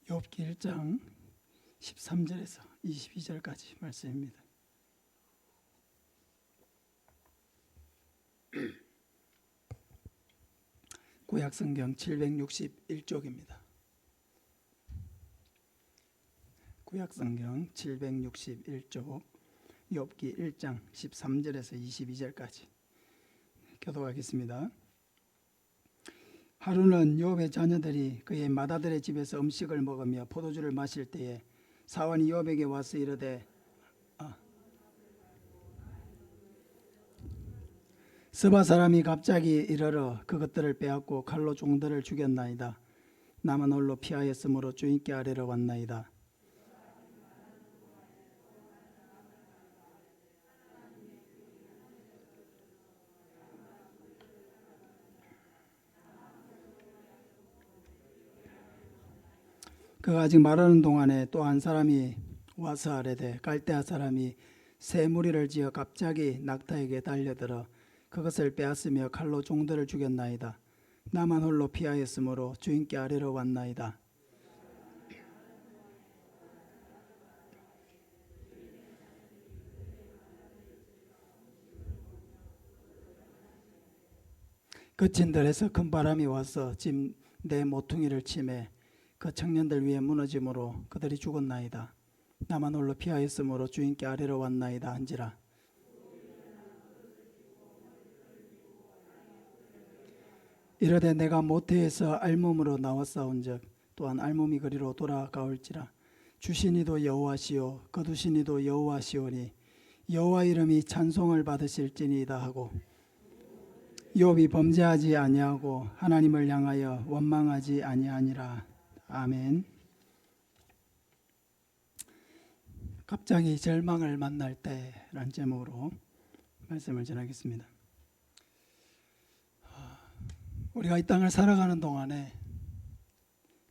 욥기 1장 13절에서 22절까지 말씀입니다. 구약성경 761쪽입니다. 구약성경 761쪽 욥기 1장 13절에서 22절까지 교독하겠습니다. 하루는 욥의 자녀들이 그의 맏아들의 집에서 음식을 먹으며 포도주를 마실 때에 사환이 욥에게 와서 이르되 스바 사람이 갑자기 이르러 그것들을 빼앗고 칼로 종들을 죽였나이다. 나만 홀로 피하였으므로 주인께 아뢰러 왔나이다. 그가 아직 말하는 동안에 또 한 사람이 와서 아뢰되 갈대아 사람이 새 무리를 지어 갑자기 낙타에게 달려들어 그것을 빼앗으며 칼로 종들을 죽였나이다. 나만 홀로 피하였으므로 주인께 아뢰러 왔나이다. 거친 들에서 큰 바람이 와서 집 내 모퉁이를 치매 그 청년들 위에 무너짐으로 그들이 죽었나이다. 나만 홀로 피하였으므로 주인께 아뢰러 왔나이다 한지라. 이르되 내가 모태에서 알몸으로 나왔사온즉 또한 알몸이 그리로 돌아가올지라. 주시니도 여호와시요 거두시니도 여호와시오니 여호와 이름이 찬송을 받으실지니이다 하고 욥이 범죄하지 아니하고 하나님을 향하여 원망하지 아니하니라. 아멘. 갑자기 절망을 만날 때라는 제목으로 말씀을 전하겠습니다. 우리가 이 땅을 살아가는 동안에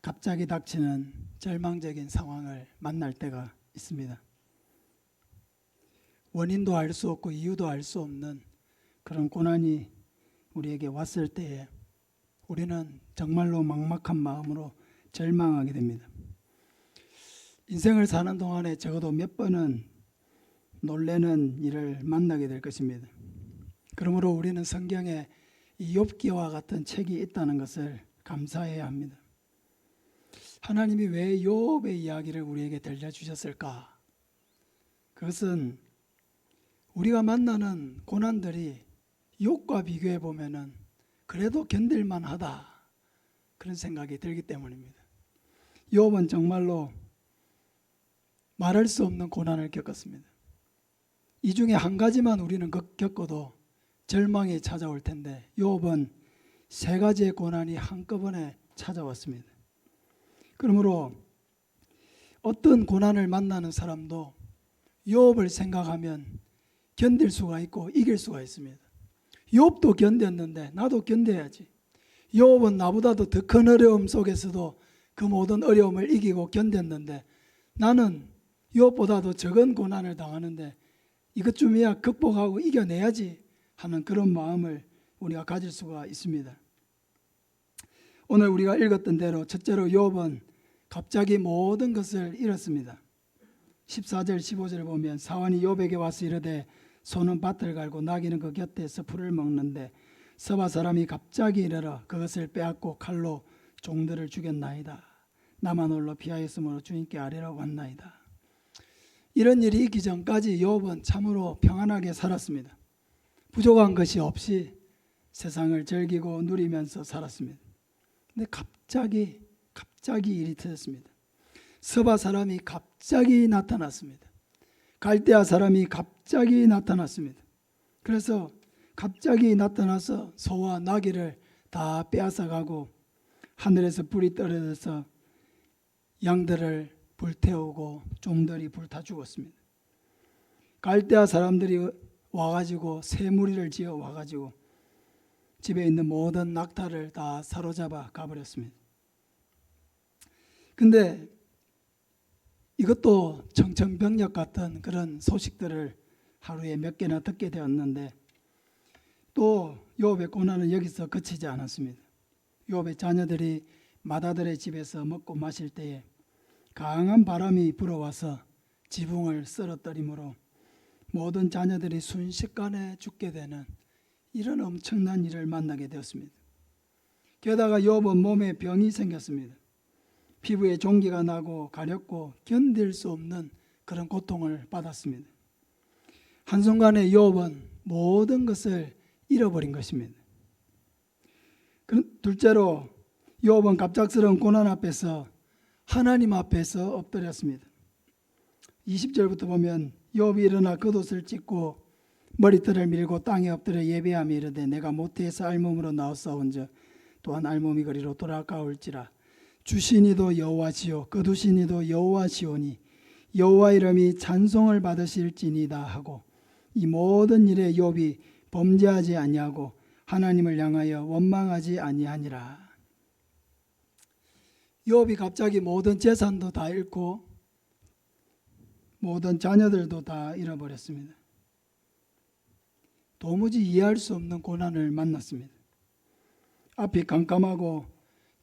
갑자기 닥치는 절망적인 상황을 만날 때가 있습니다. 원인도 알 수 없고 이유도 알 수 없는 그런 고난이 우리에게 왔을 때에 우리는 정말로 막막한 마음으로 절망하게 됩니다. 인생을 사는 동안에 적어도 몇 번은 놀라는 일을 만나게 될 것입니다. 그러므로 우리는 성경에 이 욥기와 같은 책이 있다는 것을 감사해야 합니다. 하나님이 왜 욥의 이야기를 우리에게 들려주셨을까? 그것은 우리가 만나는 고난들이 욥과 비교해 보면은 그래도 견딜만 하다 그런 생각이 들기 때문입니다. 욥은 정말로 말할 수 없는 고난을 겪었습니다. 이 중에 한 가지만 우리는 겪어도 절망이 찾아올 텐데 욥은 세 가지의 고난이 한꺼번에 찾아왔습니다. 그러므로 어떤 고난을 만나는 사람도 욥을 생각하면 견딜 수가 있고 이길 수가 있습니다. 욥도 견뎠는데 나도 견뎌야지. 욥은 나보다도 더 큰 어려움 속에서도 그 모든 어려움을 이기고 견뎠는데 나는 욥보다도 적은 고난을 당하는데 이것쯤이야 극복하고 이겨내야지 하는 그런 마음을 우리가 가질 수가 있습니다. 오늘 우리가 읽었던 대로 첫째로 욥은 갑자기 모든 것을 잃었습니다. 14절 15절 보면 사환이 욥에게 와서 이르되 소는 밭을 갈고 나귀는 그 곁에서 풀을 먹는데 서바 사람이 갑자기 이르러 그것을 빼앗고 칼로 종들을 죽였나이다. 나만 홀로 피하였으므로 주인께 아뢰러 왔나이다. 이런 일이 있기 전까지 욥은 참으로 평안하게 살았습니다. 부족한 것이 없이 세상을 즐기고 누리면서 살았습니다. 근데 갑자기 일이 터졌습니다. 서바 사람이 갑자기 나타났습니다. 갈대아 사람이 갑자기 나타났습니다. 그래서 갑자기 나타나서 소와 나귀를 다 빼앗아가고 하늘에서 불이 떨어져서 양들을 불태우고 종들이 불타 죽었습니다. 갈대아 사람들이 와가지고 새 무리를 지어 와가지고 집에 있는 모든 낙타를 다 사로잡아 가버렸습니다. 근데 이것도 청천벽력 같은 그런 소식들을 하루에 몇 개나 듣게 되었는데 또 욥의 고난은 여기서 그치지 않았습니다. 욥의 자녀들이 맏아들의 집에서 먹고 마실 때에 강한 바람이 불어와서 지붕을 쓰러뜨리므로 모든 자녀들이 순식간에 죽게 되는 이런 엄청난 일을 만나게 되었습니다. 게다가 욥은 몸에 병이 생겼습니다. 피부에 종기가 나고 가렵고 견딜 수 없는 그런 고통을 받았습니다. 한순간에 욥은 모든 것을 잃어버린 것입니다. 둘째로 욥은 갑작스러운 고난 앞에서 하나님 앞에서 엎드렸습니다. 20절부터 보면 욥이 일어나 겉옷을 찢고 머리털을 밀고 땅에 엎드려 예배하며 이르되 내가 모태에서 알몸으로 나왔사온즉 또한 알몸이 그리로 돌아가올지라. 주시니도 여호와시요 거두시니도 여호와시오니 여호와 이름이 찬송을 받으실지니이다 하고 이 모든 일에 욥이 범죄하지 아니하고 하나님을 향하여 원망하지 아니하니라. 욥이 갑자기 모든 재산도 다 잃고 모든 자녀들도 다 잃어버렸습니다. 도무지 이해할 수 없는 고난을 만났습니다. 앞이 깜깜하고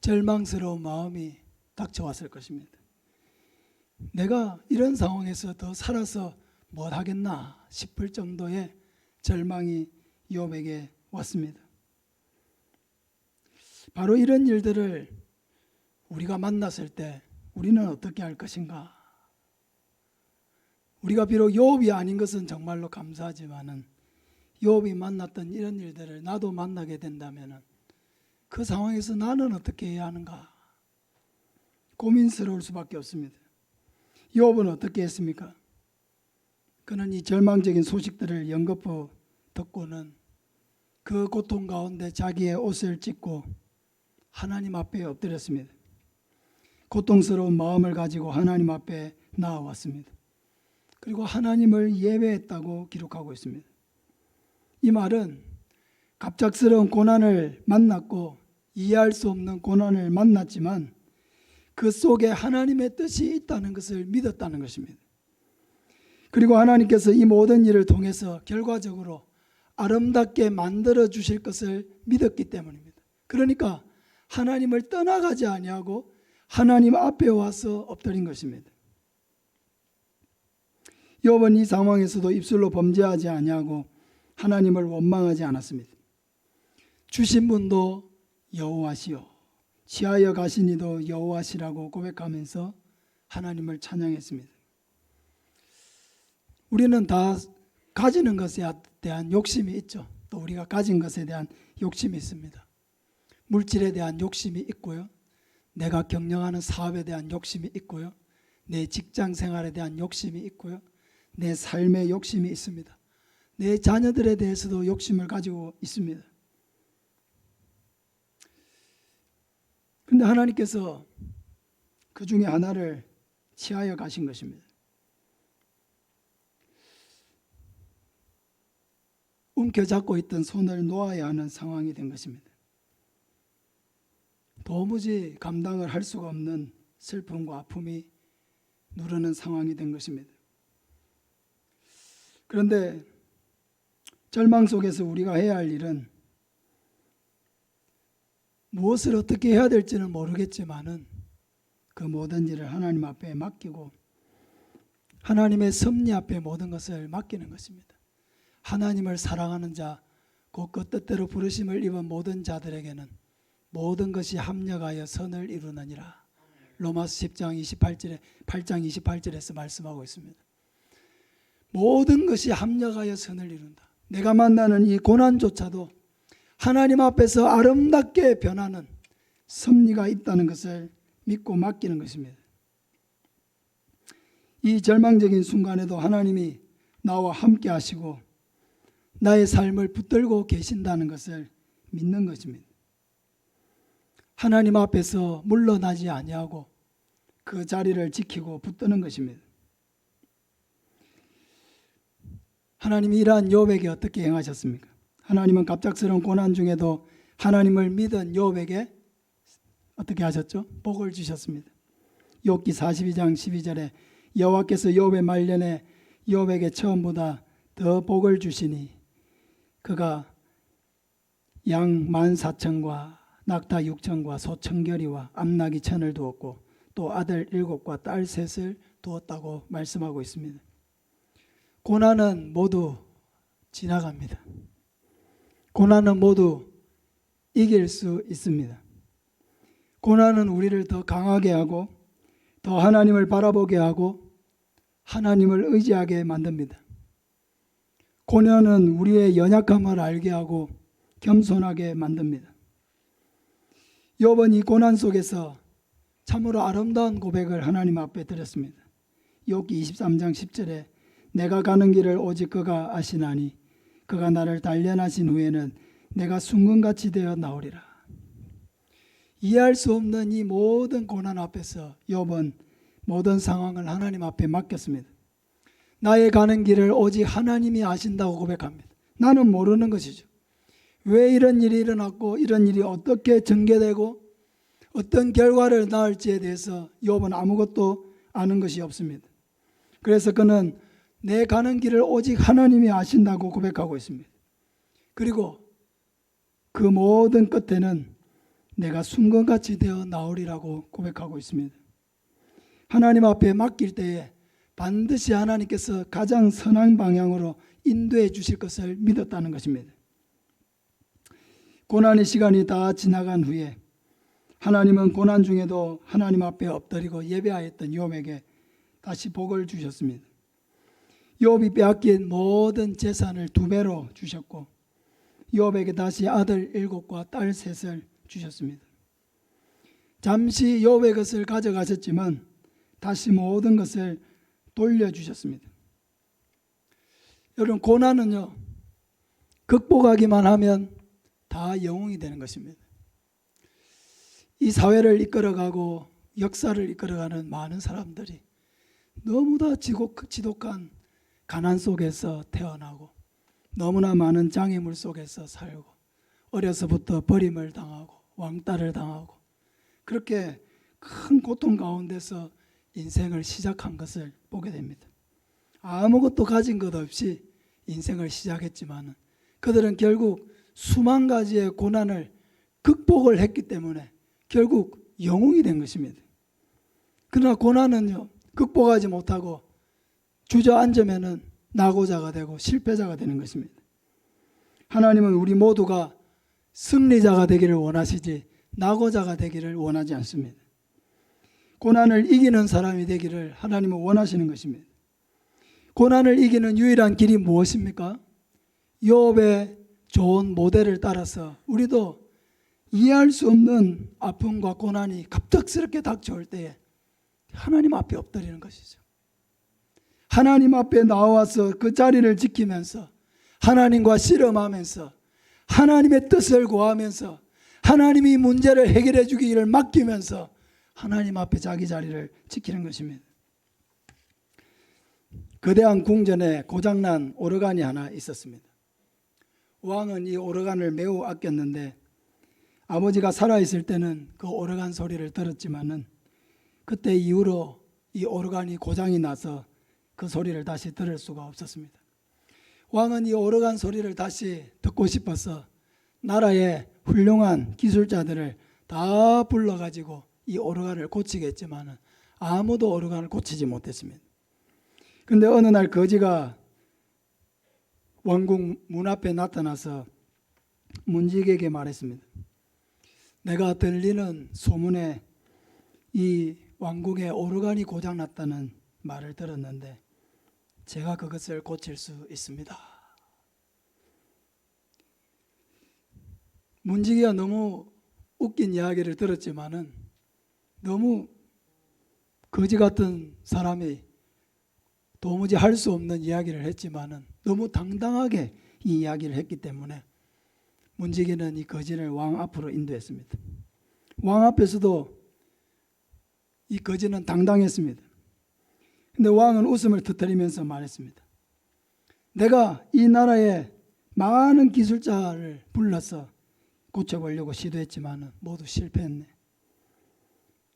절망스러운 마음이 닥쳐왔을 것입니다. 내가 이런 상황에서 더 살아서 뭘 하겠나 싶을 정도의 절망이 욥에게 왔습니다. 바로 이런 일들을 우리가 만났을 때 우리는 어떻게 할 것인가? 우리가 비록 욥이 아닌 것은 정말로 감사하지만은 욥이 만났던 이런 일들을 나도 만나게 된다면은 그 상황에서 나는 어떻게 해야 하는가? 고민스러울 수밖에 없습니다. 욥은 어떻게 했습니까? 그는 이 절망적인 소식들을 연거푸 듣고는 그 고통 가운데 자기의 옷을 찢고 하나님 앞에 엎드렸습니다. 고통스러운 마음을 가지고 하나님 앞에 나아왔습니다. 그리고 하나님을 예배했다고 기록하고 있습니다. 이 말은 갑작스러운 고난을 만났고 이해할 수 없는 고난을 만났지만 그 속에 하나님의 뜻이 있다는 것을 믿었다는 것입니다. 그리고 하나님께서 이 모든 일을 통해서 결과적으로 아름답게 만들어 주실 것을 믿었기 때문입니다. 그러니까 하나님을 떠나가지 아니하고 하나님 앞에 와서 엎드린 것입니다. 욥은 이 상황에서도 입술로 범죄하지 아니하고 하나님을 원망하지 않았습니다. 주신 분도 여호와시요 취하여 가시니도 여호와시라고 고백하면서 하나님을 찬양했습니다. 우리는 다 가지는 것에 대한 욕심이 있죠. 또 우리가 가진 것에 대한 욕심이 있습니다. 물질에 대한 욕심이 있고요. 내가 경영하는 사업에 대한 욕심이 있고요. 내 직장 생활에 대한 욕심이 있고요. 내 삶의 욕심이 있습니다. 내 자녀들에 대해서도 욕심을 가지고 있습니다. 그런데 하나님께서 그 중에 하나를 취하여 가신 것입니다. 움켜잡고 있던 손을 놓아야 하는 상황이 된 것입니다. 도무지 감당을 할 수가 없는 슬픔과 아픔이 누르는 상황이 된 것입니다. 그런데 절망 속에서 우리가 해야 할 일은 무엇을 어떻게 해야 될지는 모르겠지만은 그 모든 일을 하나님 앞에 맡기고 하나님의 섭리 앞에 모든 것을 맡기는 것입니다. 하나님을 사랑하는 자, 곧 그 뜻대로 부르심을 입은 모든 자들에게는 모든 것이 합력하여 선을 이루느니라. 로마서 10장 28절에 8장 28절에서 말씀하고 있습니다. 모든 것이 합력하여 선을 이룬다. 내가 만나는 이 고난조차도 하나님 앞에서 아름답게 변하는 섭리가 있다는 것을 믿고 맡기는 것입니다. 이 절망적인 순간에도 하나님이 나와 함께 하시고 나의 삶을 붙들고 계신다는 것을 믿는 것입니다. 하나님 앞에서 물러나지 아니하고 그 자리를 지키고 붙드는 것입니다. 하나님이 이러한 욥에게 어떻게 행하셨습니까? 하나님은 갑작스러운 고난 중에도 하나님을 믿은 욥에게 어떻게 하셨죠? 복을 주셨습니다. 욥기 42장 12절에 여호와께서 욥의 말년에 욥에게 처음보다 더 복을 주시니 그가 양 14,000과 낙타 6,000과 소 1,000결이와 암나귀 1,000을 두었고 또 아들 7과 딸 3을 두었다고 말씀하고 있습니다. 고난은 모두 지나갑니다. 고난은 모두 이길 수 있습니다. 고난은 우리를 더 강하게 하고 더 하나님을 바라보게 하고 하나님을 의지하게 만듭니다. 고난은 우리의 연약함을 알게 하고 겸손하게 만듭니다. 욥은 이 고난 속에서 참으로 아름다운 고백을 하나님 앞에 드렸습니다. 욥기 23장 10절에 내가 가는 길을 오직 그가 아시나니 그가 나를 단련하신 후에는 내가 순금같이 되어 나오리라. 이해할 수 없는 이 모든 고난 앞에서 욥은 모든 상황을 하나님 앞에 맡겼습니다. 나의 가는 길을 오직 하나님이 아신다고 고백합니다. 나는 모르는 것이죠. 왜 이런 일이 일어났고 이런 일이 어떻게 전개되고 어떤 결과를 낳을지에 대해서 욥은 아무것도 아는 것이 없습니다. 그래서 그는 내 가는 길을 오직 하나님이 아신다고 고백하고 있습니다. 그리고 그 모든 끝에는 내가 순금같이 되어 나오리라고 고백하고 있습니다. 하나님 앞에 맡길 때에 반드시 하나님께서 가장 선한 방향으로 인도해 주실 것을 믿었다는 것입니다. 고난의 시간이 다 지나간 후에 하나님은 고난 중에도 하나님 앞에 엎드리고 예배하였던 욥에게 다시 복을 주셨습니다. 욥이 빼앗긴 모든 재산을 2배로 주셨고 욥에게 다시 아들 7과 딸 3을 주셨습니다. 잠시 욥의 것을 가져가셨지만 다시 모든 것을 돌려주셨습니다. 여러분, 고난은요, 극복하기만 하면 다 영웅이 되는 것입니다. 이 사회를 이끌어가고 역사를 이끌어가는 많은 사람들이 너무나 지독한 가난 속에서 태어나고 너무나 많은 장애물 속에서 살고 어려서부터 버림을 당하고 왕따를 당하고 그렇게 큰 고통 가운데서 인생을 시작한 것을 보게 됩니다. 아무것도 가진 것 없이 인생을 시작했지만 그들은 결국 수만 가지의 고난을 극복을 했기 때문에 결국 영웅이 된 것입니다. 그러나 고난은요, 극복하지 못하고 주저앉으면 낙오자가 되고 실패자가 되는 것입니다. 하나님은 우리 모두가 승리자가 되기를 원하시지 낙오자가 되기를 원하지 않습니다. 고난을 이기는 사람이 되기를 하나님은 원하시는 것입니다. 고난을 이기는 유일한 길이 무엇입니까? 욥의 좋은 모델을 따라서 우리도 이해할 수 없는 아픔과 고난이 갑작스럽게 닥쳐올 때에 하나님 앞에 엎드리는 것이죠. 하나님 앞에 나와서 그 자리를 지키면서 하나님과 씨름하면서 하나님의 뜻을 구하면서 하나님이 문제를 해결해 주기를 맡기면서 하나님 앞에 자기 자리를 지키는 것입니다. 거대한 궁전에 고장난 오르간이 하나 있었습니다. 왕은 이 오르간을 매우 아꼈는데 아버지가 살아있을 때는 그 오르간 소리를 들었지만은 그때 이후로 이 오르간이 고장이 나서 그 소리를 다시 들을 수가 없었습니다. 왕은 이 오르간 소리를 다시 듣고 싶어서 나라의 훌륭한 기술자들을 다 불러가지고 이 오르간을 고치겠지만 아무도 오르간을 고치지 못했습니다. 그런데 어느 날 거지가 왕궁 문 앞에 나타나서 문지기에게 말했습니다. 내가 들리는 소문에 이 왕궁에 오르간이 고장났다는 말을 들었는데 제가 그것을 고칠 수 있습니다. 문지기가 너무 웃긴 이야기를 들었지만은 너무 거지 같은 사람이 도무지 할 수 없는 이야기를 했지만은 너무 당당하게 이 이야기를 했기 때문에 문지기는 이 거지를 왕 앞으로 인도했습니다. 왕 앞에서도 이 거지는 당당했습니다. 근데 왕은 웃음을 터뜨리면서 말했습니다. 내가 이 나라에 많은 기술자를 불러서 고쳐보려고 시도했지만 모두 실패했네.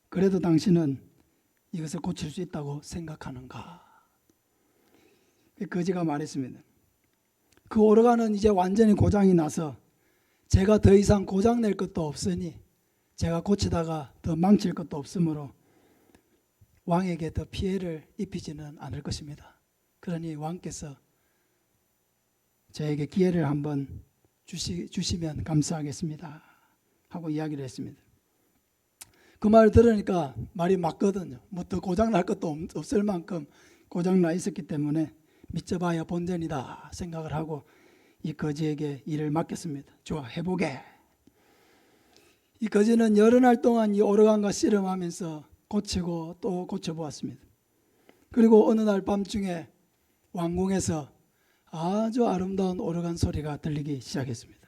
그래도 당신은 이것을 고칠 수 있다고 생각하는가? 거지가 말했습니다. 그 오르간은 이제 완전히 고장이 나서 제가 더 이상 고장낼 것도 없으니 제가 고치다가 더 망칠 것도 없으므로 왕에게 더 피해를 입히지는 않을 것입니다. 그러니 왕께서 저에게 기회를 한번 주시면 감사하겠습니다 하고 이야기를 했습니다. 그 말을 들으니까 말이 맞거든요. 뭐 더 고장날 것도 없을 만큼 고장나 있었기 때문에 믿져봐야 본전이다 생각을 하고 이 거지에게 일을 맡겼습니다. 좋아, 해보게. 이 거지는 여러 날 동안 이 오르간과 씨름하면서 고치고 또 고쳐보았습니다. 그리고 어느 날 밤중에 왕궁에서 아주 아름다운 오르간 소리가 들리기 시작했습니다.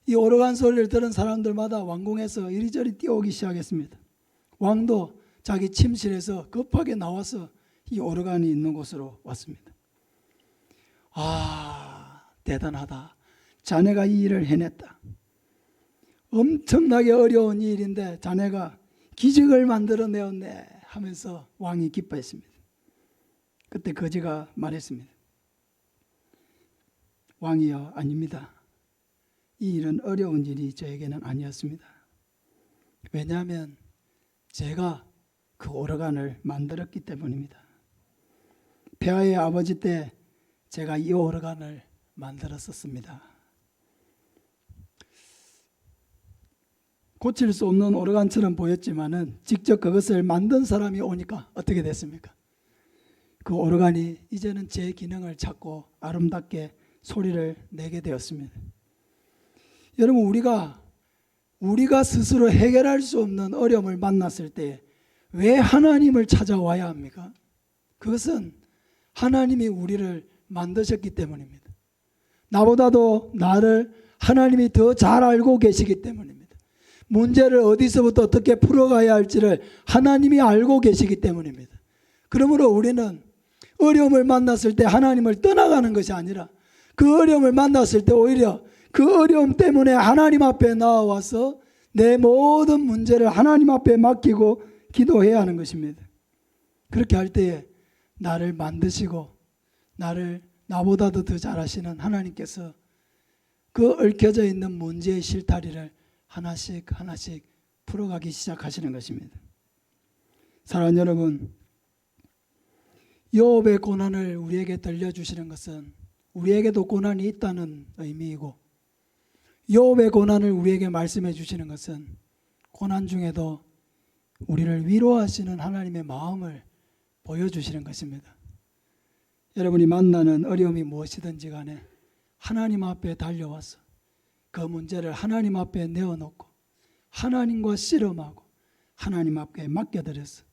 이 오르간 소리를 들은 사람들마다 왕궁에서 이리저리 뛰어오기 시작했습니다. 왕도 자기 침실에서 급하게 나와서 이 오르간이 있는 곳으로 왔습니다. 아, 대단하다. 자네가 이 일을 해냈다. 엄청나게 어려운 일인데 자네가 기적을 만들어내었네 하면서 왕이 기뻐했습니다. 그때 거지가 말했습니다. 왕이여, 아닙니다. 이 일은 어려운 일이 저에게는 아니었습니다. 왜냐하면 제가 그 오르간을 만들었기 때문입니다. 폐하의 아버지 때 제가 이 오르간을 만들었었습니다. 고칠 수 없는 오르간처럼 보였지만은 직접 그것을 만든 사람이 오니까 어떻게 됐습니까? 그 오르간이 이제는 제 기능을 찾고 아름답게 소리를 내게 되었습니다. 여러분, 우리가 스스로 해결할 수 없는 어려움을 만났을 때 왜 하나님을 찾아와야 합니까? 그것은 하나님이 우리를 만드셨기 때문입니다. 나보다도 나를 하나님이 더 잘 알고 계시기 때문입니다. 문제를 어디서부터 어떻게 풀어가야 할지를 하나님이 알고 계시기 때문입니다. 그러므로 우리는 어려움을 만났을 때 하나님을 떠나가는 것이 아니라 그 어려움을 만났을 때 오히려 그 어려움 때문에 하나님 앞에 나와서 내 모든 문제를 하나님 앞에 맡기고 기도해야 하는 것입니다. 그렇게 할 때에 나를 만드시고 나를 나보다도 더 잘하시는 하나님께서 그 얽혀져 있는 문제의 실타리를 하나씩 풀어가기 시작하시는 것입니다. 사랑하는 여러분, 욥의 고난을 우리에게 들려주시는 것은 우리에게도 고난이 있다는 의미이고, 욥의 고난을 우리에게 말씀해 주시는 것은 고난 중에도 우리를 위로하시는 하나님의 마음을 보여주시는 것입니다. 여러분이 만나는 어려움이 무엇이든지 간에 하나님 앞에 달려와서 그 문제를 하나님 앞에 내어놓고 하나님과 씨름하고 하나님 앞에 맡겨드려서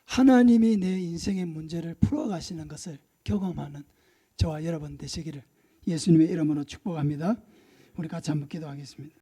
하나님이 내 인생의 문제를 풀어가시는 것을 경험하는 저와 여러분 되시기를 예수님의 이름으로 축복합니다. 우리 같이 한번 기도하겠습니다.